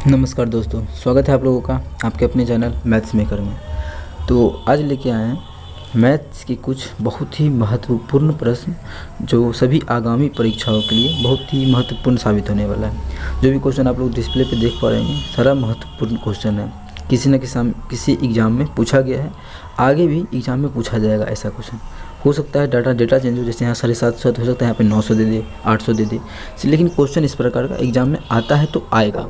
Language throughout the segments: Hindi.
नमस्कार दोस्तों, स्वागत है आप लोगों का आपके अपने चैनल मैथ्स मेकर में। तो आज लेके आए हैं मैथ्स के कुछ बहुत ही महत्वपूर्ण प्रश्न जो सभी आगामी परीक्षाओं के लिए बहुत ही महत्वपूर्ण साबित होने वाला है। जो भी क्वेश्चन आप लोग डिस्प्ले पे देख पा रहे हैं सारा महत्वपूर्ण क्वेश्चन है। किसी न किसी एग्ज़ाम में पूछा गया है, आगे भी एग्ज़ाम में पूछा जाएगा ऐसा क्वेश्चन। हो सकता है डेटा चेंज हो, जैसे यहाँ 750 हो सकता है, यहाँ पे 900 दे दे, 800 दे दे, लेकिन क्वेश्चन इस प्रकार का एग्ज़ाम में आता है तो आएगा।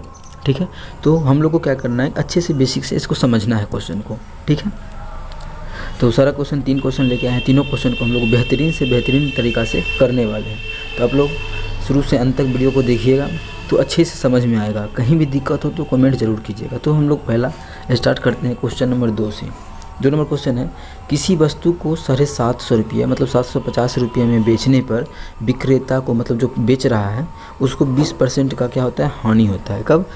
ठीक है, तो हम लोग को क्या करना है, अच्छे से बेसिक से इसको समझना है क्वेश्चन को। ठीक है, तो सारा क्वेश्चन 3 क्वेश्चन लेके आए हैं। तीनों क्वेश्चन को हम लोग बेहतरीन से बेहतरीन तरीक़ा से करने वाले हैं। तो आप लोग शुरू से अंत तक वीडियो को देखिएगा तो अच्छे से समझ में आएगा। कहीं भी दिक्कत हो तो कमेंट ज़रूर कीजिएगा। तो हम लोग पहला स्टार्ट करते हैं क्वेश्चन नंबर 2 से। 2 नंबर क्वेश्चन है, किसी वस्तु को 750 रुपये मतलब 750 रुपये में बेचने पर विक्रेता को मतलब जो बेच रहा है उसको 20% का क्या होता है, हानि होता है। कब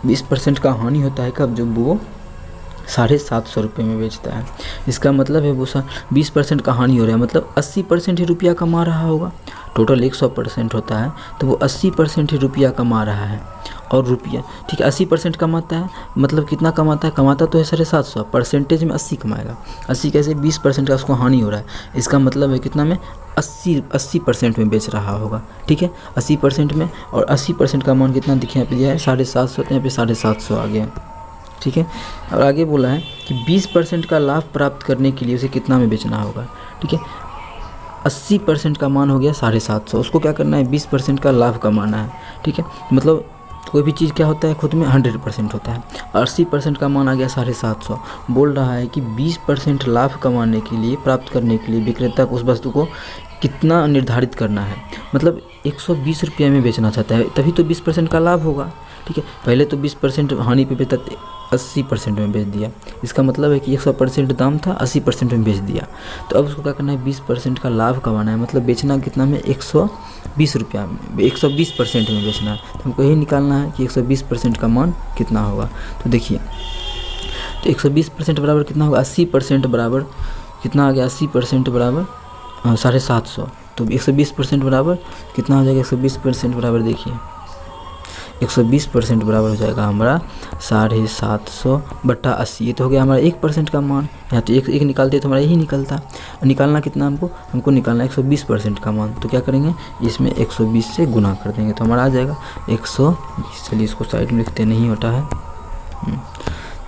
20% का हानि होता है? कब? जब वो 750 रुपये में बेचता है। इसका मतलब है वो 20% का हानि हो रहा है, मतलब 80% ही रुपया कमा रहा होगा। टोटल 100% होता है तो वो 80% ही रुपया कमा रहा है। और रुपया ठीक है 80% कमाता है, मतलब कितना कमाता है? कमाता तो है 750, परसेंटेज में 80 कमाएगा। 80 कैसे? 20% का उसको हानि हो रहा है। इसका मतलब है कितना में 80% में बेच रहा होगा। ठीक है, 80% में, और 80% का मान कितना दिखे यहाँ पे दिया है 750, यहाँ पे 750 आ गया। ठीक है, और आगे बोला है कि 20% का लाभ प्राप्त करने के लिए उसे कितना में बेचना होगा। ठीक है, 80% का मान हो गया 750, उसको क्या करना है, 20% का लाभ कमाना है। ठीक है, मतलब कोई भी चीज़ क्या होता है खुद में 100% होता है। 80% का मान आ गया 750। बोल रहा है कि 20% लाभ कमाने के लिए, प्राप्त करने के लिए विक्रेता को उस वस्तु को कितना निर्धारित करना है, मतलब 120 रुपये में बेचना चाहता है, तभी तो 20% का लाभ होगा। ठीक है, पहले तो 20% हानि पे बेचता, 80% में बेच दिया। इसका मतलब है कि 100% दाम था, 80% में बेच दिया। तो अब उसको क्या करना है, 20% का लाभ कमाना है, मतलब बेचना कितना में, 120 रुपया में, 120% में बेचना है। तो हमको यही निकालना है कि 120% का मान कितना होगा। तो देखिए, तो 120% बराबर कितना होगा, 80% बराबर कितना आ गया, 80% बराबर 750। तो 120% बराबर कितना हो जाएगा, 120% बराबर देखिए 120% बराबर हो जाएगा हमारा 750 बटा 80। ये तो हो गया हमारा 1% का मान। यहाँ तो एक निकालते तो हमारा यही निकलता। निकालना कितना हमको निकालना 120% का मान। तो क्या करेंगे, इसमें 120 से गुना कर देंगे तो हमारा आ जाएगा 120। चलिए इसको साइड में लिखते, नहीं होता है।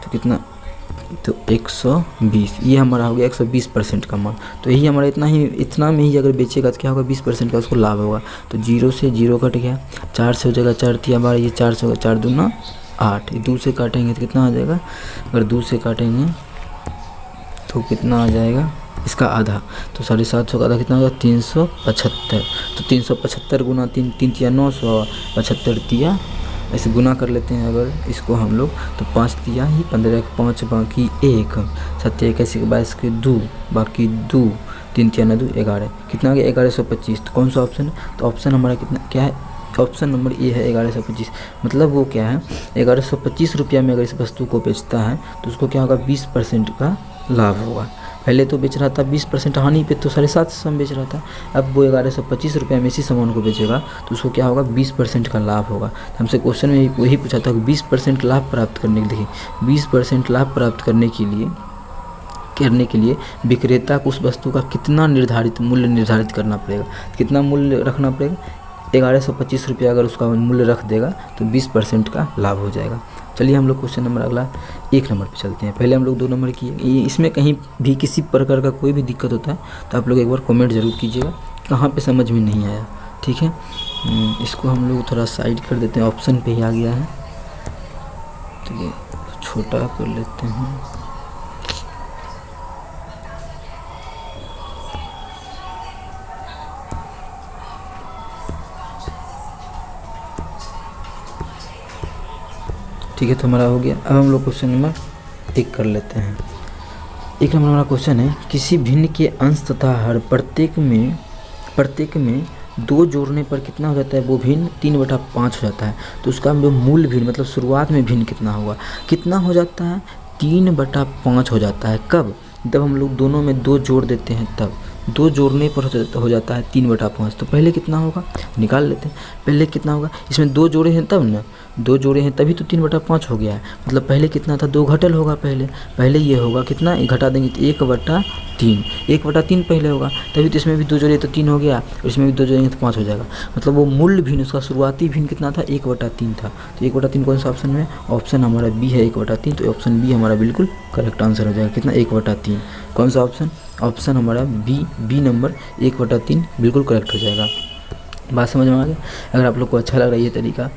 तो कितना, तो 120, ये हमारा हो गया 120% का मान। तो यही हमारा इतना में ही अगर बेचेगा तो क्या होगा, 20% का उसको लाभ होगा। तो 0 से 0 कट गया, 4 से हो जाएगा 4 तिया 12, ये 4 से होगा 4 दूना 8। 2 से काटेंगे तो कितना आ जाएगा, अगर 2 से काटेंगे तो कितना आ जाएगा, इसका आधा। तो 750 का आधा कितना होगा, 375। तो 375 गुना 3 तिया 900, 75 तिया, ऐसे गुना कर लेते हैं अगर इसको हम लोग, तो 5 तिया ही 15, 5 बाकी 1, 7 21 22 के 2 बाकी 2, 3 तिया 9 2 11, कितना आ गया 1125। तो कौन सा ऑप्शन है, तो ऑप्शन हमारा कितना क्या है, ऑप्शन नंबर ए है 1125। मतलब वो क्या है, 1125 रुपया में अगर इस वस्तु को बेचता है तो उसको क्या होगा, 20% का लाभ होगा। पहले तो बेच रहा था 20% हानि पे, तो 750 में बेच रहा था। अब वो 1125 रुपये में इसी सामान को बेचेगा तो उसको क्या होगा, 20% का लाभ होगा। तो हमसे क्वेश्चन में वही पूछा था कि 20% लाभ प्राप्त करने के लिए, 20% लाभ प्राप्त करने के लिए विक्रेता को उस वस्तु का कितना मूल्य निर्धारित करना पड़ेगा। कितना मूल्य रखना पड़ेगा, 1125 रुपया अगर उसका मूल्य रख देगा तो 20% का लाभ हो जाएगा। चलिए हम लोग क्वेश्चन नंबर अगला 1 नंबर पे चलते हैं। पहले हम लोग 2 नंबर किए। इसमें कहीं भी किसी प्रकार का कोई भी दिक्कत होता है तो आप लोग एक बार कमेंट ज़रूर कीजिएगा कहाँ पे समझ में नहीं आया। ठीक है, इसको हम लोग थोड़ा साइड कर देते हैं, ऑप्शन पे ही आ गया है तो ये छोटा कर लेते हैं। ठीक है, तो हमारा हो गया। अब हम लोग क्वेश्चन नंबर 1 कर लेते हैं। 1 नंबर हमारा क्वेश्चन है, किसी भिन्न के अंश तथा हर प्रत्येक में 2 जोड़ने पर कितना हो जाता है, वो भिन्न 3/5 हो जाता है। तो उसका जो मूल भिन्न मतलब शुरुआत में भिन्न कितना होगा, कितना हो जाता है, 3/5 हो जाता है। कब, जब हम लोग दोनों में 2 जोड़ देते हैं तब। 2 जोड़ने पर हो जाता है 3/5। तो पहले कितना होगा निकाल लेते हैं। पहले कितना होगा, इसमें 2 जोड़े हैं तब ना, 2 जोड़े हैं तभी तो 3/5 हो गया है। मतलब पहले कितना था, 2 घटल होगा पहले ये होगा कितना, घटा देंगे तो 1/3, 1/3 पहले होगा, तभी तो इसमें भी 2 जोड़े तो 3 हो गया, और इसमें भी 2 जोड़ेंगे तो 5 हो जाएगा। मतलब वो मूल्य भिन्न, उसका शुरुआती भिन्न कितना था, 1/3 था। तो 1/3 कौन सा ऑप्शन में, ऑप्शन हमारा बी है 1/3। तो ऑप्शन बी हमारा बिल्कुल करेक्ट आंसर हो जाएगा। कितना, 1/3। कौन सा ऑप्शन, ऑप्शन हमारा बी नंबर 1/3 बिल्कुल करेक्ट हो जाएगा। बात समझ में आ गई। अगर आप लोग को अच्छा लग रहा है ये तरीका,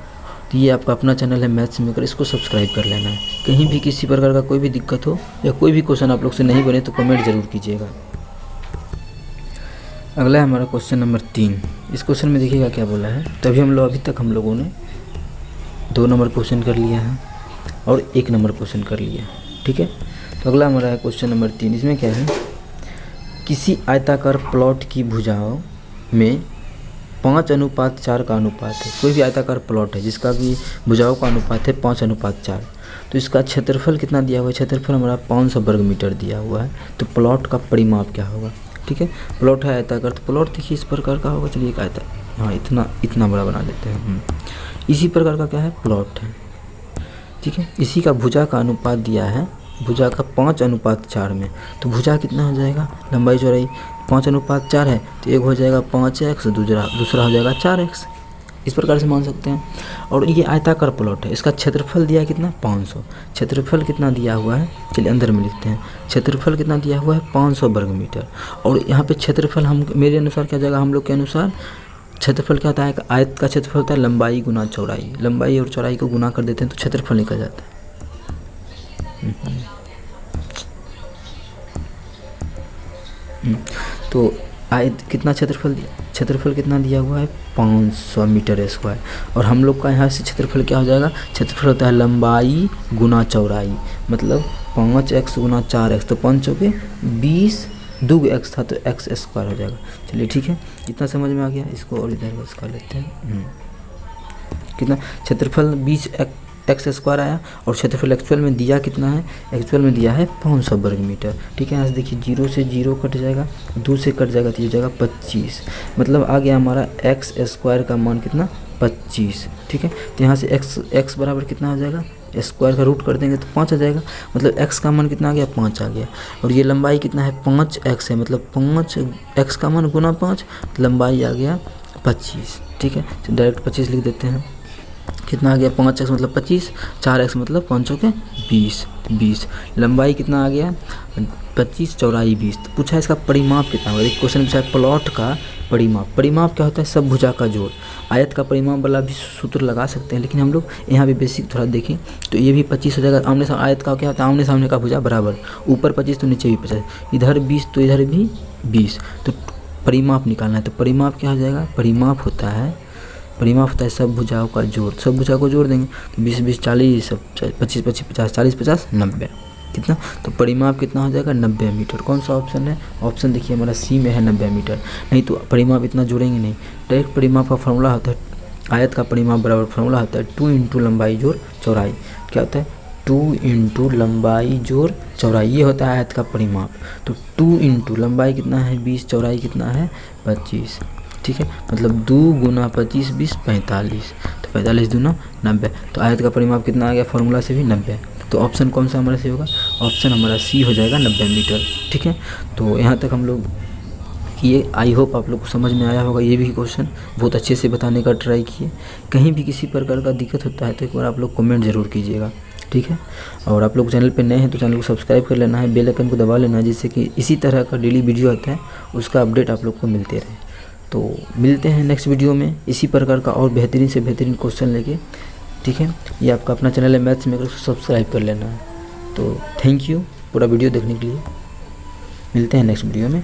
तो ये आपका अपना चैनल है मैथ्स मेकर, इसको सब्सक्राइब कर लेना है। कहीं भी किसी प्रकार का कोई भी दिक्कत हो या कोई भी क्वेश्चन आप लोग से नहीं बने तो कमेंट ज़रूर कीजिएगा। अगला है हमारा क्वेश्चन नंबर 3। इस क्वेश्चन में देखिएगा क्या बोला है। तभी अभी तक हम लोगों ने 2 नंबर क्वेश्चन कर लिया है और 1 नंबर क्वेश्चन कर लिया है, ठीक है। तो अगला हमारा है क्वेश्चन नंबर 3। इसमें क्या है, किसी आयताकार प्लॉट की भुजाओं में 5:4 का अनुपात है। कोई भी आयताकार प्लॉट है जिसका कि भुजाओं का अनुपात है 5:4। तो इसका क्षेत्रफल कितना दिया हुआ है, क्षेत्रफल हमारा 500 वर्ग मीटर दिया हुआ है। तो प्लॉट का परिमाप क्या होगा, ठीक है। प्लॉट है आयताकार, तो प्लॉट देखिए इस प्रकार का होगा। चलिए एक आयता, हाँ इतना बड़ा बना लेते हैं। इसी प्रकार का क्या है, प्लॉट है, ठीक है। इसी का भुजा का अनुपात दिया है, भुजा का 5:4 में। तो भुजा कितना हो जाएगा, लंबाई चौड़ाई 5:4 है, तो एक हो जाएगा 5x, दूसरा हो जाएगा 4x। इस प्रकार से मान सकते हैं। और ये आयताकार प्लॉट है, इसका क्षेत्रफल दिया है कितना, 500। क्षेत्रफल कितना दिया हुआ है, चलिए अंदर में लिखते हैं। क्षेत्रफल कितना दिया हुआ है, 500 वर्ग मीटर। और यहाँ पे क्षेत्रफल हम मेरे अनुसार क्या जाएगा, हम लोग के अनुसार क्षेत्रफल क्या होता है, आयत का क्षेत्रफल होता है लंबाई गुना चौड़ाई। लंबाई और चौड़ाई को गुना कर देते हैं तो क्षेत्रफल निकल जाता है। तो आयत कितना क्षेत्रफल कितना दिया हुआ है, 500 मीटर स्क्वायर। और हम लोग का यहाँ से क्षेत्रफल क्या हो जाएगा, क्षेत्रफल होता है लंबाई गुना चौड़ाई, मतलब 5x गुना 4x। तो 5 के 20, 2 x था तो x स्क्वायर हो जाएगा। चलिए ठीक है, इतना समझ में आ गया। इसको और इधर इसका लेते हैं। कितना क्षेत्रफल 20 एक्स स्क्वायर आया, और क्षेत्रफल एक्चुअल में दिया कितना है, एक्चुअल में दिया है 500 वर्ग मीटर, ठीक है। यहाँ से देखिए 0 से 0 कट जाएगा, 2 से कट जाएगा तो ये जाएगा 25। मतलब आ गया हमारा एक्स स्क्वायर का मान कितना, 25, ठीक है। तो यहाँ से एक्स बराबर कितना आ जाएगा, स्क्वायर का रूट कर देंगे तो 5 आ जाएगा। मतलब x का मान कितना आ गया, 5 आ गया। और ये लंबाई कितना है, 5x है, मतलब 5x का मान गुना 5, लंबाई आ गया 25, ठीक है। तो डायरेक्ट 25 लिख देते हैं। कितना आ गया, 5x मतलब 25, 4x मतलब 5 के 20। लंबाई कितना आ गया, 25, चौड़ाई 20। तो पूछा इसका परिमाप कितना होगा। एक क्वेश्चन पूछा है प्लॉट का परिमाप क्या होता है, सब भुजा का जोड़। आयत का परिमाप वाला भी सूत्र लगा सकते हैं, लेकिन हम लोग यहाँ भी बेसिक थोड़ा देखें तो ये भी 25 हो जाएगा। आमने सामने आयत का क्या होता है, आमने सामने का भुजा बराबर, ऊपर 25 तो नीचे भी 50, इधर 20 तो इधर भी 20। तो परिमाप निकालना है, तो परिमाप क्या हो जाएगा, परिमाप होता है सब भुजाओं का जोड़। सब भुजा को जोड़ देंगे तो 20 20 40, 25 25 50, 40 50 90, कितना। तो परिमाप कितना हो जाएगा, 90 मीटर। कौन सा ऑप्शन है, ऑप्शन देखिए हमारा सी में है 90 मीटर। नहीं तो परिमाप इतना जोड़ेंगे नहीं। डायरेक्ट परिमाप का फॉर्मूला होता है, आयत का परिमाप बराबर फॉर्मूला होता है 2 × लंबाई जोड़ चौड़ाई। क्या होता है, 2 × लंबाई जोड़ चौड़ाई, ये होता है आयत का परिमाप। तो 2 × लंबाई कितना है 20, चौड़ाई कितना है 25, ठीक है। मतलब 2 × 25 20 45, तो 45 दूना 90। तो आयत का परिमाप कितना आ गया, फॉर्मूला से भी 90। तो ऑप्शन कौन सा हमारा सी होगा, ऑप्शन हमारा सी हो जाएगा 90 मीटर, ठीक है। तो यहाँ तक हम लोग किए। आई होप आप लोग को समझ में आया होगा। ये भी क्वेश्चन बहुत अच्छे से बताने का ट्राई किए। कहीं भी किसी प्रकार का दिक्कत होता है तो एक बार आप लोग कमेंट ज़रूर कीजिएगा, ठीक है। और आप लोग चैनल पे नए हैं तो चैनल को सब्सक्राइब कर लेना है, बेल आइकन को दबा लेना है, जिससे कि इसी तरह का डेली वीडियो आता है उसका अपडेट आप लोग को मिलते रहे। तो मिलते हैं नेक्स्ट वीडियो में इसी प्रकार का और बेहतरीन से बेहतरीन क्वेश्चन लेके, ठीक है। ये आपका अपना चैनल है मैथ्स मेकर, उसको सब्सक्राइब कर लेना है। तो थैंक यू पूरा वीडियो देखने के लिए। मिलते हैं नेक्स्ट वीडियो में।